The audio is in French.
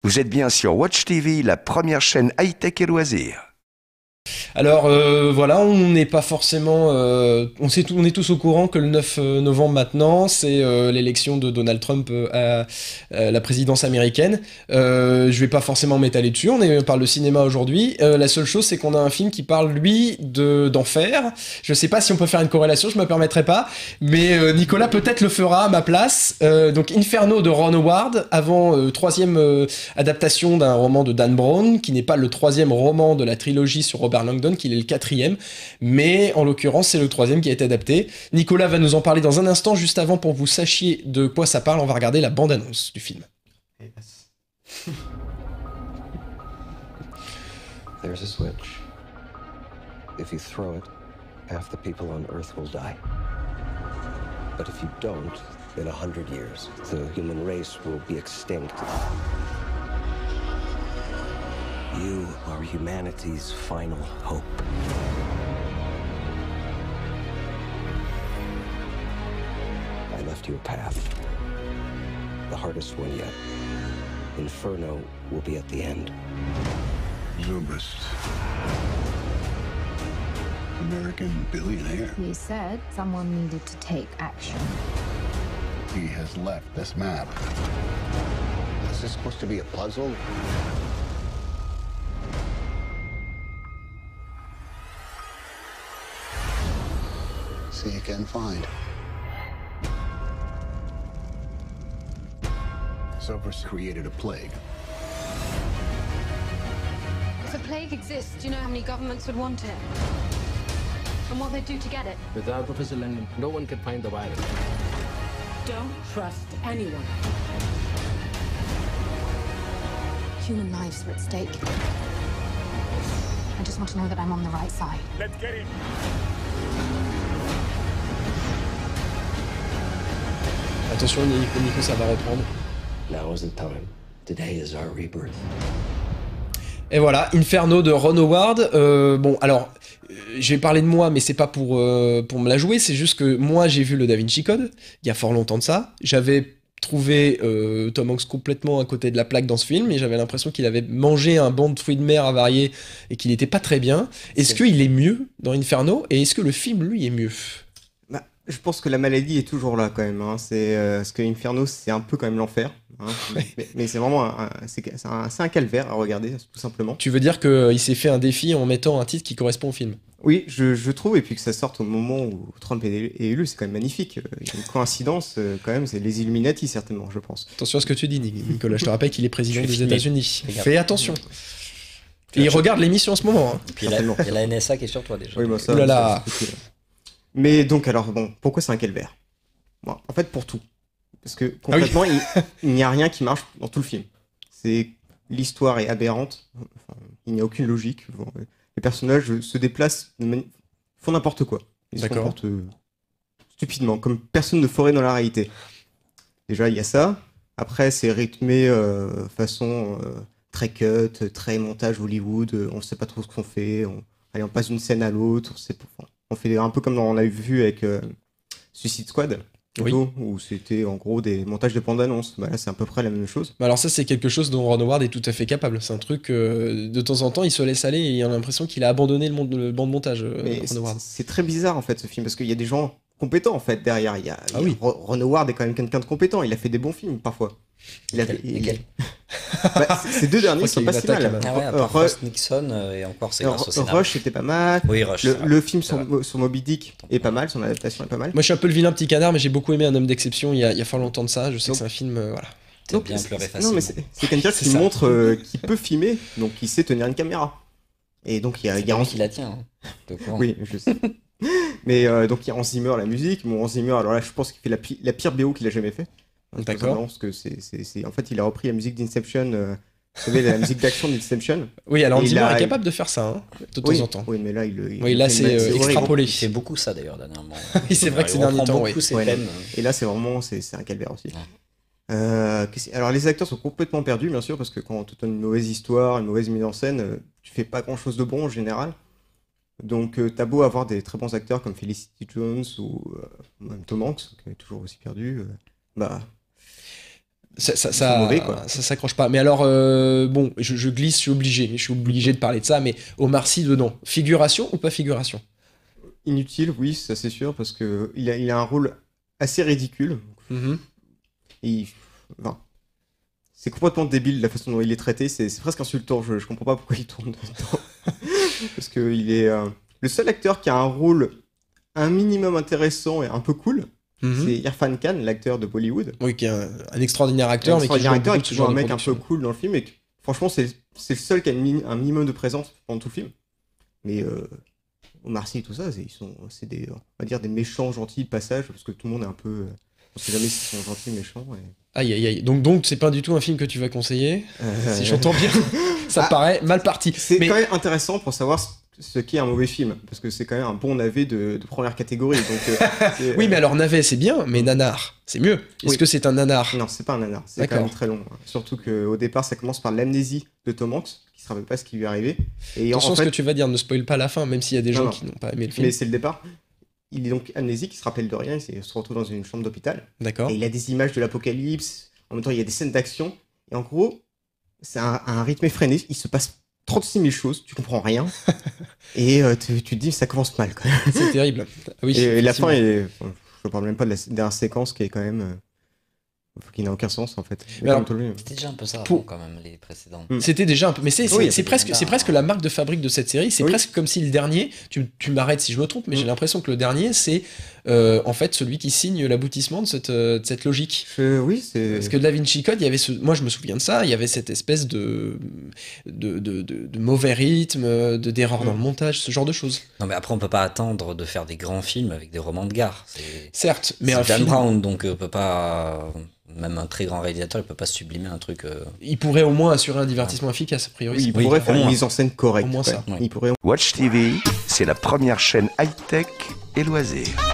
Vous êtes bien sur Watch TV, la première chaîne high-tech et loisirs. Alors voilà, on n'est pas forcément, on est tous au courant que le 9 novembre maintenant, c'est l'élection de Donald Trump à la présidence américaine. Je vais pas forcément m'étaler dessus, on parle de cinéma aujourd'hui. La seule chose, c'est qu'on a un film qui parle, lui, d'enfer. Je sais pas si on peut faire une corrélation, je me permettrai pas, mais Nicolas peut-être le fera à ma place. Donc Inferno de Ron Howard, avant troisième adaptation d'un roman de Dan Brown, qui n'est pas le troisième roman de la trilogie sur Robert Langdon, qu'il est le quatrième, mais en l'occurrence c'est le troisième qui a été adapté. Nicolas va nous en parler dans un instant. Juste avant, pour que vous sachiez de quoi ça parle, on va regarder la bande-annonce du film. There's a switch. If you throw it, half the people on Earth will die. But if you don't, in 100 years, the human race will be extinct. You are humanity's final hope. I left you a path. The hardest one yet. Inferno will be at the end. Zubist. American billionaire. He said someone needed to take action. He has left this map. Is this supposed to be a puzzle? See you can find. Zubist created a plague. If a plague exists, do you know how many governments would want it? And what they'd do to get it? Without Professor Langley, no one can find the virus. Don't trust anyone. Human lives are at stake. I just want to know that I'm on the right side. Let's get him. Attention Nico, ça va reprendre. Now isn't time. Today is our rebirth. Et voilà, Inferno de Ron Howard. Bon, alors, je vais parler de moi, mais c'est pas pour me la jouer, c'est juste que moi, j'ai vu le Da Vinci Code, il y a fort longtemps de ça. J'avais trouvé Tom Hanks complètement à côté de la plaque dans ce film, et j'avais l'impression qu'il avait mangé un banc de fruits de mer avariés, et qu'il était pas très bien. Est-ce qu'il est mieux dans Inferno, et est-ce que le film, lui, est mieux ? Bah, je pense que la maladie est toujours là quand même. Hein. Parce que Inferno, c'est un peu quand même l'enfer. Hein. Mais c'est vraiment c'est un calvaire à regarder, tout simplement. Tu veux dire qu'il s'est fait un défi en mettant un titre qui correspond au film ? Oui, je trouve, et puis que ça sorte au moment où Trump est élu, c'est quand même magnifique. Il y a une coïncidence, quand même, c'est les Illuminati, certainement, je pense. Attention à ce que tu dis, Nicolas. Je te rappelle qu'il est président des filmé. États-Unis. Fais attention. Et il regarde l'émission en ce moment. Hein. Puis il y a la NSA qui est sur toi déjà. Oui, bah ça, oulala. c'est cool. Mais donc, alors, bon, pourquoi c'est un calvaire ? Bon, en fait, pour tout. Parce que concrètement, il n'y a rien qui marche dans tout le film. L'histoire est aberrante. Enfin, il n'y a aucune logique. Bon, les personnages se déplacent, font n'importe quoi. Ils se comportent stupidement, comme personne ne ferait dans la réalité. Déjà, il y a ça. Après, c'est rythmé façon très cut, très montage Hollywood. On ne sait pas trop ce qu'on fait. On passe d'une scène à l'autre. On fait un peu comme on a vu avec Suicide Squad. Oui. Où c'était en gros des montages de bande-annonce. Bah là, c'est à peu près la même chose. Alors ça, c'est quelque chose dont Ron Howard est tout à fait capable. C'est un truc, de temps en temps, il se laisse aller et il a l'impression qu'il a abandonné le banc de montage, Ron Howard. C'est très bizarre, en fait, ce film, parce qu'il y a des gens compétents, en fait, derrière. Ron Howard est quand même quelqu'un de compétent. Il a fait des bons films, parfois. Lesquels Ces deux derniers sont pas si mal. Ah ouais, Frost Nixon, et encore, c'est grâce au scénario. Rush était pas mal. Oui, Rush. Le film sur Moby Dick est pas mal, son adaptation est pas mal. Moi, je suis un peu le vilain petit canard, mais j'ai beaucoup aimé Un homme d'exception il y a fort longtemps de ça. Je sais que c'est un film, voilà. T'as bien pleuré facilement. Non, mais c'est quelqu'un qui montre qu'il peut filmer, donc il sait tenir une caméra. Et donc il y a qui la tient. Hein. Oui, je sais. Mais donc il y a Hans Zimmer, la musique. Bon, Hans Zimmer, alors là, je pense qu'il fait la pire BO qu'il a jamais fait. D'accord. Parce que en fait, il a repris la musique d'Inception. Vous savez, la musique d'action d'Inception. Oui, alors Hans Zimmer est capable de faire ça, hein, de temps en temps. Oui, mais là, c'est extrapolé. Il fait beaucoup ça d'ailleurs dernièrement. Oui, c'est vrai que ces derniers temps, oui. Et là, c'est vraiment, c'est un calvaire aussi. Alors, les acteurs sont complètement perdus, bien sûr, parce que quand on te donne une mauvaise histoire, une mauvaise mise en scène, tu fais pas grand-chose de bon en général. Donc, t'as beau avoir des très bons acteurs comme Felicity Jones ou même Tom Hanks, qui est toujours aussi perdu, ça mauvais, quoi. Ça s'accroche pas. Mais alors, bon, je glisse, je suis obligé de parler de ça, mais Omar Sy dedans, figuration ou pas figuration? Inutile, oui, ça c'est sûr, parce que il a un rôle assez ridicule. Et, enfin, c'est complètement débile la façon dont il est traité, c'est presque insultant, je comprends pas pourquoi il tourne dedans. Parce que il est le seul acteur qui a un rôle un minimum intéressant et un peu cool. C'est Irfan Khan, l'acteur de Bollywood. Oui, qui est un extraordinaire acteur, mais qui joue un mec un peu cool dans le film. Et franchement, c'est le seul qui a un minimum de présence pendant tout le film. Mais Omar Sy et tout ça, c'est des, on va dire, des méchants gentils de passage, parce que tout le monde est un peu... on sait jamais s'ils sont gentils, méchants. Aïe, aïe, aïe. Donc c'est pas du tout un film que tu vas conseiller, si j'entends bien. Ça paraît mal parti. C'est quand même intéressant pour savoir ce qu'est un mauvais film, parce que c'est quand même un bon navet de première catégorie. Donc, oui, mais alors navet c'est bien, mais nanar, c'est mieux. Est-ce que c'est un nanar? Non, c'est pas un nanar, c'est quand même très long. Surtout qu'au départ, ça commence par l'amnésie de Tom Hanks, qui se rappelle pas ce qui lui est arrivé. Et attention, ce que tu vas dire, ne spoil pas la fin, même s'il y a des gens qui n'ont pas aimé le film. Mais c'est le départ. Il est donc amnésique, il se rappelle de rien, il se retrouve dans une chambre d'hôpital. D'accord. Et il a des images de l'apocalypse, en même temps il y a des scènes d'action, et en gros, c'est un rythme effréné, il se passe 36 000 choses, tu comprends rien, et tu te dis ça commence mal quand même. C'est terrible. Oui, et la fin est... je parle même pas de la dernière séquence qui est quand même... qui n'a aucun sens en fait. C'était déjà un peu ça quand même, les précédents. C'était déjà un peu... Mais c'est presque la marque de fabrique de cette série. C'est presque comme si le dernier, tu m'arrêtes si je me trompe, mais j'ai l'impression que le dernier, c'est en fait celui qui signe l'aboutissement de cette logique. Oui, c'est... Parce que Da Vinci Code, il y avait moi je me souviens de ça, il y avait cette espèce de mauvais rythme, d'erreur dans le montage, ce genre de choses. Non mais après on peut pas attendre de faire des grands films avec des romans de gare. Certes, mais un Dan film... Brown, donc peut pas... Même un très grand réalisateur, il peut pas sublimer un truc... Il pourrait au moins assurer un divertissement efficace, a priori. Oui, il pourrait faire une mise en scène correcte. Au moins ça. Il pourrait... Watch TV, c'est la première chaîne high-tech et loisirs.